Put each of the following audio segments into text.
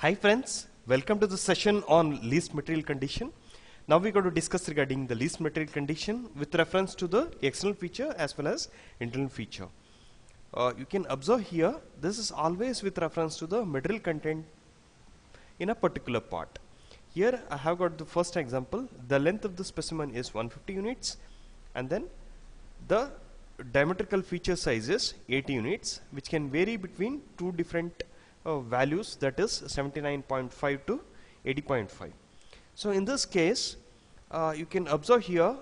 Hi friends, welcome to the session on least material condition. Now we're going to discuss regarding the least material condition with reference to the external feature as well as internal feature. You can observe here, this is always with reference to the material content in a particular part. Here I have got the first example. The length of the specimen is 150 units and then the diametrical feature size is 80 units, which can vary between two different values, that is 79.5 to 80.5. So in this case you can observe here,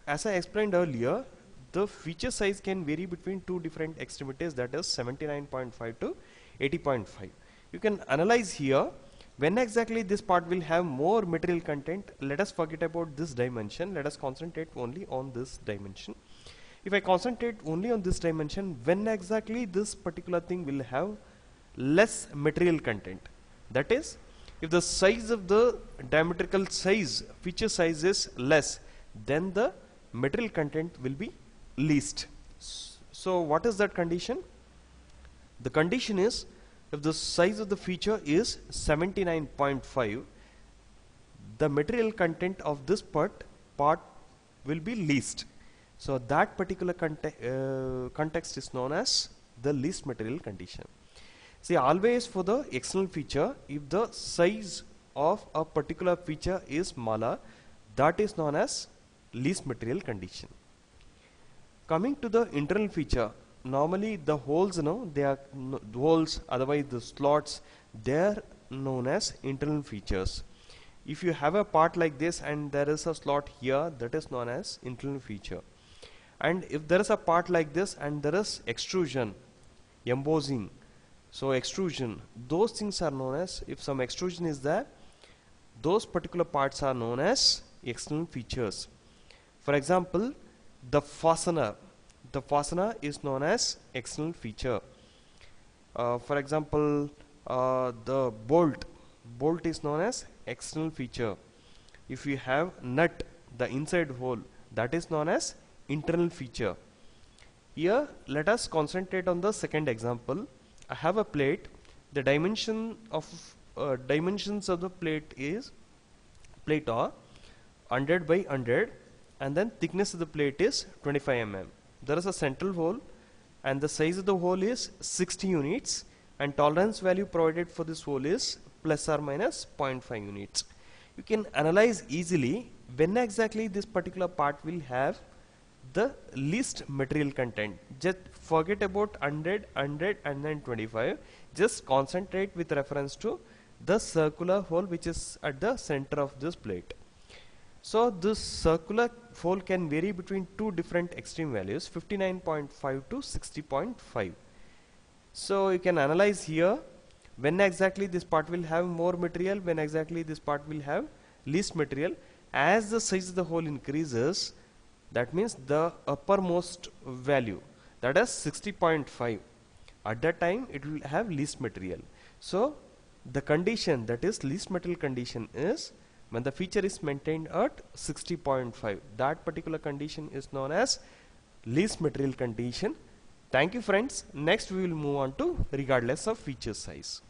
as I explained earlier, the feature size can vary between two different extremities, that is 79.5 to 80.5. You can analyze here when exactly this part will have more material content. Let us forget about this dimension, let us concentrate only on this dimension. If I concentrate only on this dimension, when exactly this particular thing will have less material content, that is, if the size of the diametrical size, feature size is less, then the material content will be least. So what is that condition? The condition is, if the size of the feature is 79.5, the material content of this part will be least. So that particular context is known as the least material condition. See, always for the external feature, if the size of a particular feature is smaller, that is known as least material condition. Coming to the internal feature, normally the holes, they are holes, otherwise the slots, they are known as internal features. If you have a part like this and there is a slot here, that is known as internal feature. And if there is a part like this and there is extrusion, embossing, so extrusion, those things are known as, if some extrusion is there, those particular parts are known as external features. For example, the fastener is known as external feature. For example, the bolt is known as external feature. If you have nut, the inside hole, that is known as internal feature. Here let us concentrate on the second example. I have a plate. The dimensions of the plate are 100 by 100, and then thickness of the plate is 25 mm. There is a central hole and the size of the hole is 60 units, and tolerance value provided for this hole is plus or minus 0.5 units. You can analyze easily when exactly this particular part will have the least material content. Just forget about 100, 100 and then 25. Just concentrate with reference to the circular hole which is at the center of this plate. So this circular hole can vary between two different extreme values, 59.5 to 60.5. So you can analyze here when exactly this part will have more material, when exactly this part will have least material. As the size of the hole increases, that means the uppermost value, that is 60.5, at that time it will have least material. So the condition, that is least material condition, is when the feature is maintained at 60.5. That particular condition is known as least material condition. Thank you friends. Next we will move on to regardless of feature size.